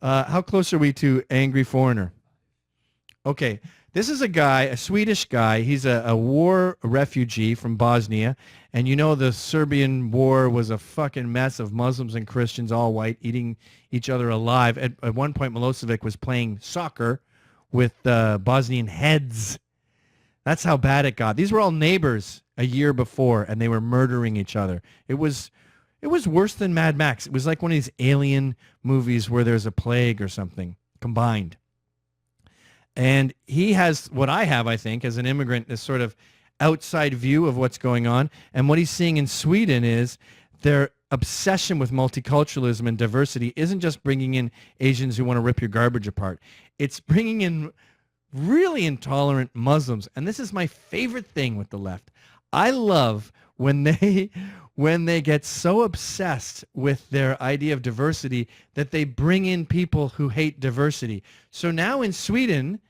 How close are we to Angry Foreigner? Okay, this is a guy, a Swedish guy. He's a war refugee from Bosnia. And you know the Serbian war was a fucking mess of Muslims and Christians, all white, eating each other alive. At one point, Milosevic was playing soccer with Bosnian heads. That's how bad it got. These were all neighbors a year before, and they were murdering each other. It was worse than Mad Max. It was like one of these alien movies where there's a plague or something combined. And he has what I have, I think, as an immigrant, this sort of outside view of what's going on. And what he's seeing in Sweden is their obsession with multiculturalism and diversity isn't just bringing in Asians who want to rip your garbage apart. It's bringing in really intolerant Muslims. And this is my favorite thing with the left. I love when they get so obsessed with their idea of diversity that they bring in people who hate diversity. So now in Sweden,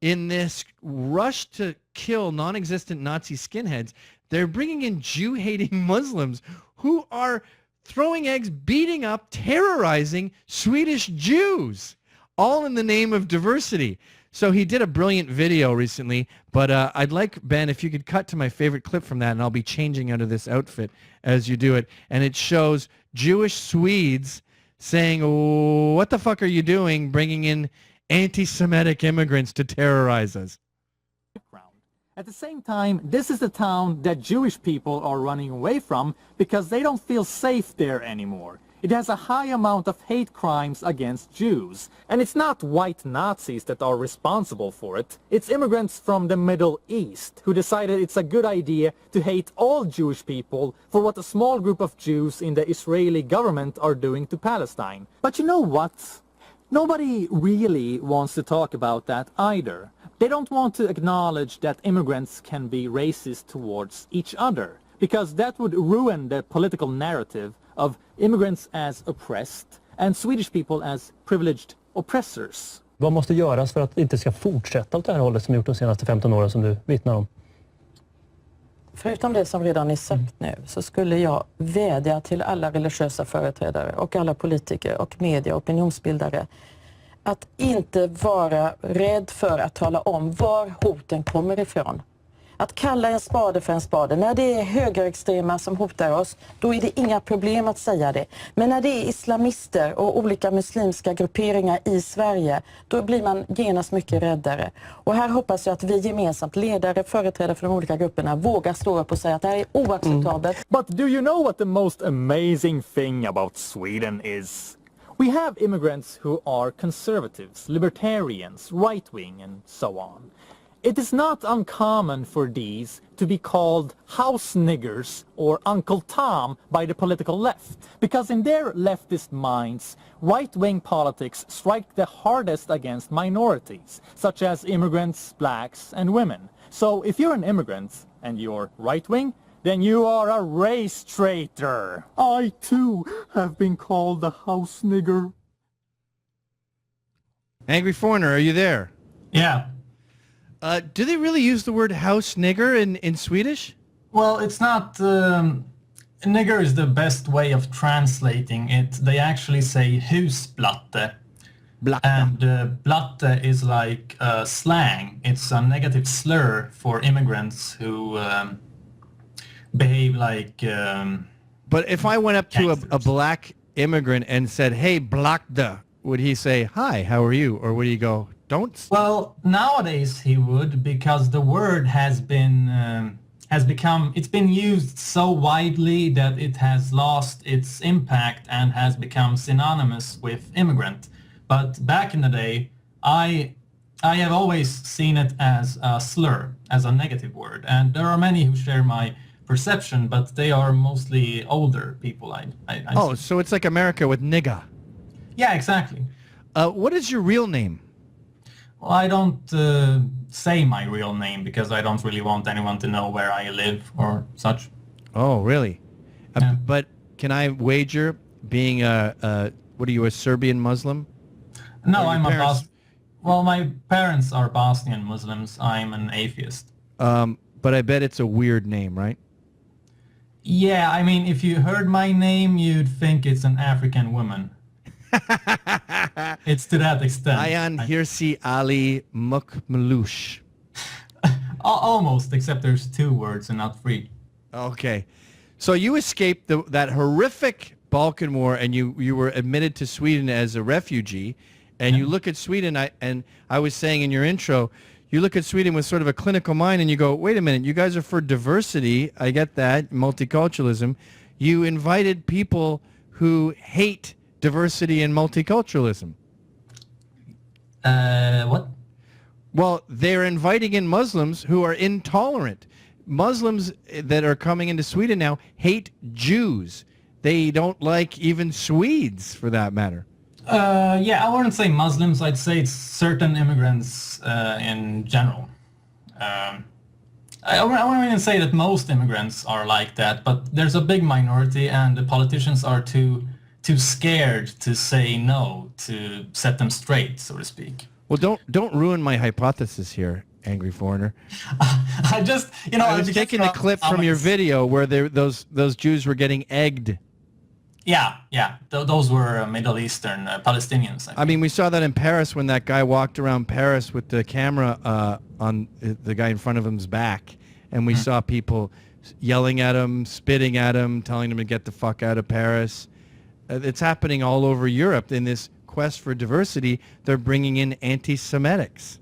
in this rush to kill non-existent Nazi skinheads, they're bringing in Jew-hating Muslims who are throwing eggs, beating up, terrorizing Swedish Jews, all in the name of diversity. So he did a brilliant video recently, but I'd like, Ben, if you could cut to my favorite clip from that, and I'll be changing out of this outfit as you do it. And it shows Jewish Swedes saying, oh, what the fuck are you doing bringing in anti-Semitic immigrants to terrorize us? At the same time, this is the town that Jewish people are running away from because they don't feel safe there anymore. It has a high amount of hate crimes against Jews. And it's not white Nazis that are responsible for it. It's immigrants from the Middle East who decided it's a good idea to hate all Jewish people for what a small group of Jews in the Israeli government are doing to Palestine. But you know what? Nobody really wants to talk about that either. They don't want to acknowledge that immigrants can be racist towards each other, because that would ruin the political narrative of immigrants as oppressed and Swedish people as privileged oppressors. Vad måste göras för att det inte ska fortsätta åt det här hållet som gjort de senaste 15 åren som du vittnar om? Förutom det som redan är sagt nu så skulle jag vädja till alla religiösa företrädare och alla politiker och media och opinionsbildare att inte vara rädd för att tala om var hoten kommer ifrån. Att kalla en spade för en spade. När det är högerextrema som hotar oss, då är det inga problem att säga det. Men när det är islamister och olika muslimska grupperingar i Sverige, då blir man genast mycket räddare. Och här hoppas jag att vi gemensamt, ledare, företrädare för de olika grupperna, vågar stå upp och säga att det här är oacceptabelt. But do you know what the most amazing thing about Sweden is? We have immigrants who are conservatives, libertarians, right-wing and so on. It is not uncommon for these to be called house niggers or Uncle Tom by the political left, because in their leftist minds, right-wing politics strike the hardest against minorities, such as immigrants, blacks, and women. So if you're an immigrant and you're right-wing, then you are a race traitor. I too have been called a house nigger. Angry Foreigner, are you there? Yeah. Do they really use the word house nigger in Swedish? Well, it's not... nigger is the best way of translating it. They actually say husblatte. Blatte. And blatte is like slang. It's a negative slur for immigrants who behave like... but if I went up to a black immigrant and said, hey, blackte, would he say, hi, how are you? Or would he go... Don't. Well, nowadays he would, because the word has become, it's been used so widely that it has lost its impact and has become synonymous with immigrant. But back in the day, I have always seen it as a slur, as a negative word. And there are many who share my perception, but they are mostly older people. Oh, so it's like America with nigga. Yeah, exactly. What is your real name? Well, I don't say my real name because I don't really want anyone to know where I live or such. Oh, really? Yeah. But can I wager, being what are you, a Serbian Muslim? No, I'm a Well, my parents are Bosnian Muslims. I'm an atheist. But I bet it's a weird name, right? Yeah, I mean, if you heard my name, you'd think it's an African woman. It's to that extent. Ayan Hirsi Ali Mukmalush. Almost, except there's 2 words and not 3. Okay. So you escaped that horrific Balkan War, and you were admitted to Sweden as a refugee, and you look at Sweden, I was saying in your intro, you look at Sweden with sort of a clinical mind, and you go, wait a minute, you guys are for diversity, I get that, multiculturalism. You invited people who hate diversity and multiculturalism. What? Well, they're inviting in Muslims who are intolerant. Muslims that are coming into Sweden now hate Jews. They don't like even Swedes, for that matter. Yeah, I wouldn't say Muslims. I'd say it's certain immigrants in general. I wouldn't even say that most immigrants are like that, but there's a big minority, and the politicians are too scared to say no, to set them straight, so to speak. Well, don't ruin my hypothesis here, Angry Foreigner. I just, I was taking the clip from your video where those Jews were getting egged. Yeah. Those were Middle Eastern Palestinians. I mean, we saw that in Paris when that guy walked around Paris with the camera on the guy in front of him's back, and we saw people yelling at him, spitting at him, telling him to get the fuck out of Paris. It's happening all over Europe. In this quest for diversity, they're bringing in anti-Semitics.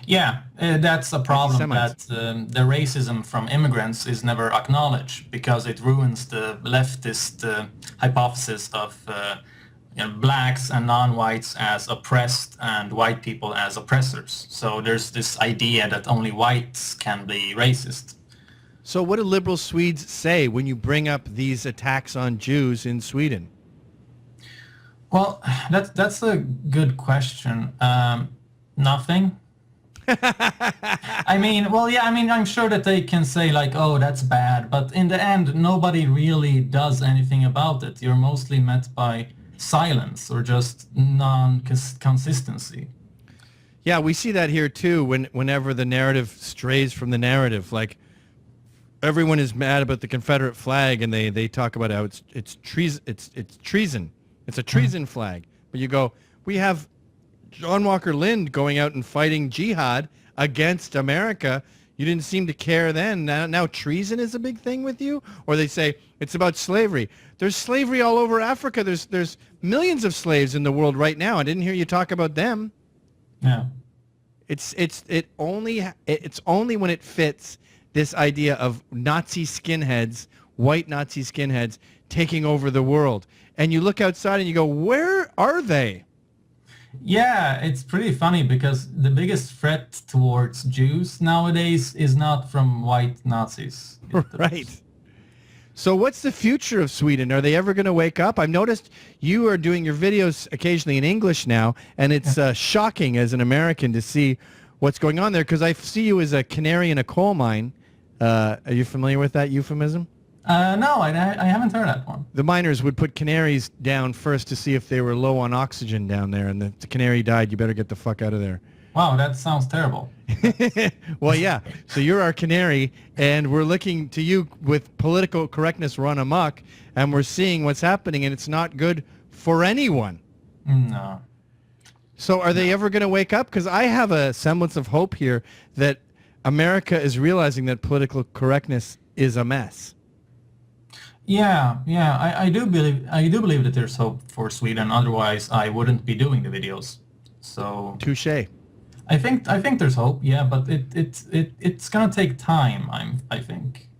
Yeah, that's a problem, that the racism from immigrants is never acknowledged, because it ruins the leftist hypothesis of blacks and non-whites as oppressed and white people as oppressors. So there's this idea that only whites can be racist. So what do liberal Swedes say when you bring up these attacks on Jews in Sweden? Well, that's a good question. Nothing. I'm sure that they can say like, oh, that's bad, but in the end, nobody really does anything about it. You're mostly met by silence or just non-consistency. Yeah, we see that here too. Whenever the narrative strays from the narrative, like everyone is mad about the Confederate flag, and they talk about how it's treason. It's a treason flag. But you go, we have John Walker Lind going out and fighting jihad against America. You didn't seem to care then. Now treason is a big thing with you? Or they say it's about slavery. There's slavery all over Africa. There's millions of slaves in the world right now. I didn't hear you talk about them. Yeah. It's only when it fits this idea of Nazi skinheads, white Nazi skinheads taking over the world. And you look outside and you go, where are they? Yeah, it's pretty funny, because the biggest threat towards Jews nowadays is not from white Nazis. Right. So what's the future of Sweden? Are they ever going to wake up? I've noticed you are doing your videos occasionally in English now, and it's shocking as an American to see what's going on there, because I see you as a canary in a coal mine. Are you familiar with that euphemism? No, I haven't heard that one. The miners would put canaries down first to see if they were low on oxygen down there, and if the canary died, you better get the fuck out of there. Wow, that sounds terrible. Well, yeah. So you're our canary, and we're looking to you with political correctness run amok, and we're seeing what's happening, and it's not good for anyone. No. So are they ever going to wake up? Because I have a semblance of hope here that America is realizing that political correctness is a mess. Yeah, I do believe that there's hope for Sweden. Otherwise, I wouldn't be doing the videos. So touché. I think there's hope. Yeah, but it's gonna take time. I think,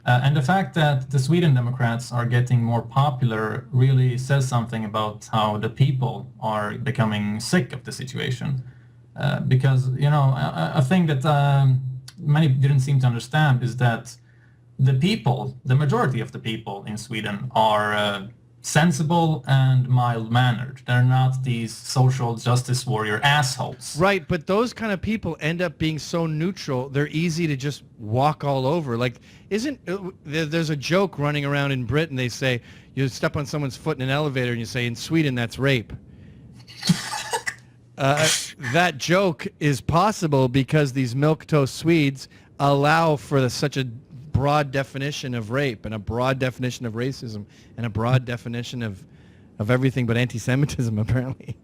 and the fact that the Sweden Democrats are getting more popular really says something about how the people are becoming sick of the situation. Because a thing that many didn't seem to understand is that the majority of the people in Sweden are sensible and mild-mannered. They're not these social justice warrior assholes. Right, but those kind of people end up being so neutral, they're easy to just walk all over. Like, there's a joke running around in Britain, they say, you step on someone's foot in an elevator and you say, in Sweden, that's rape. That joke is possible because these milquetoast Swedes allow for such a broad definition of rape and a broad definition of racism and a broad definition of of everything but anti-Semitism, apparently.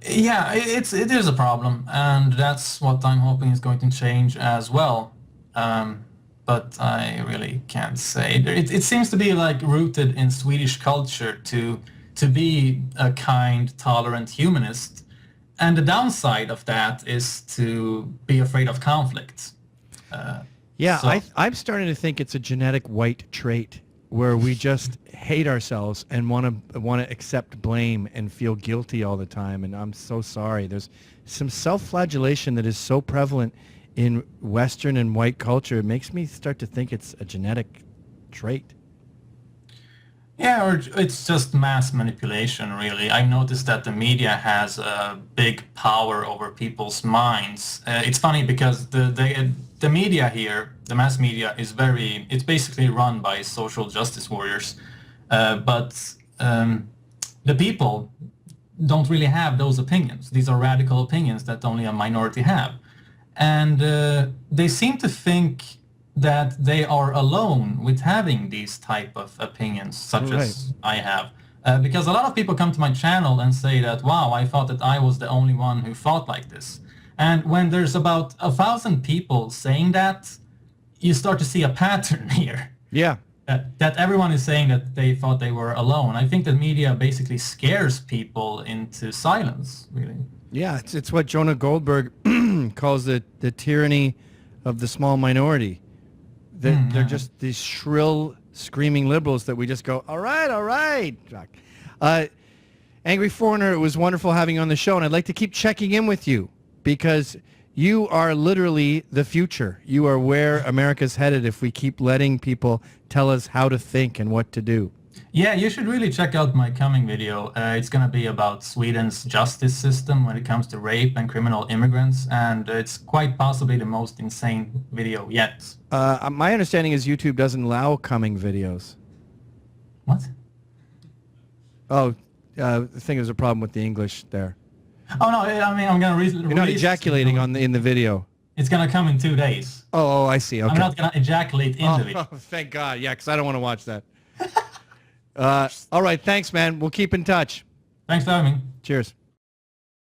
Yeah, it is a problem, and that's what I'm hoping is going to change as well. But I really can't say. It seems to be like rooted in Swedish culture to be a kind, tolerant humanist, and the downside of that is to be afraid of conflict. I'm starting to think it's a genetic white trait where we just hate ourselves and want to accept blame and feel guilty all the time. And I'm so sorry. There's some self-flagellation that is so prevalent in Western and white culture. It makes me start to think it's a genetic trait. Yeah, or it's just mass manipulation, really. I've noticed that the media has a big power over people's minds. It's funny because the media here, the mass media, it's basically run by social justice warriors. But the people don't really have those opinions. These are radical opinions that only a minority have. And they seem to think that they are alone with having these type of opinions, such as I have. Because a lot of people come to my channel and say that, wow, I thought that I was the only one who thought like this. And when there's about 1,000 people saying that, you start to see a pattern here. Yeah. That everyone is saying that they thought they were alone. I think the media basically scares people into silence, really. Yeah, it's what Jonah Goldberg calls the tyranny of the small minority. They're just these shrill, screaming liberals that we just go, all right. Angry Foreigner, it was wonderful having you on the show, and I'd like to keep checking in with you because you are literally the future. You are where America's headed if we keep letting people tell us how to think and what to do. Yeah, you should really check out my coming video. It's going to be about Sweden's justice system when it comes to rape and criminal immigrants, and it's quite possibly the most insane video yet. My understanding is YouTube doesn't allow coming videos. What? Oh, I think there's a problem with the English there. Oh, no, I mean, I'm going to release... You're not ejaculating in the video. It's going to come in 2 days. Oh, I see. Okay. I'm not going to ejaculate in the video. Oh, thank God. Yeah, because I don't want to watch that. All right. Thanks, man. We'll keep in touch. Thanks for having me. Cheers.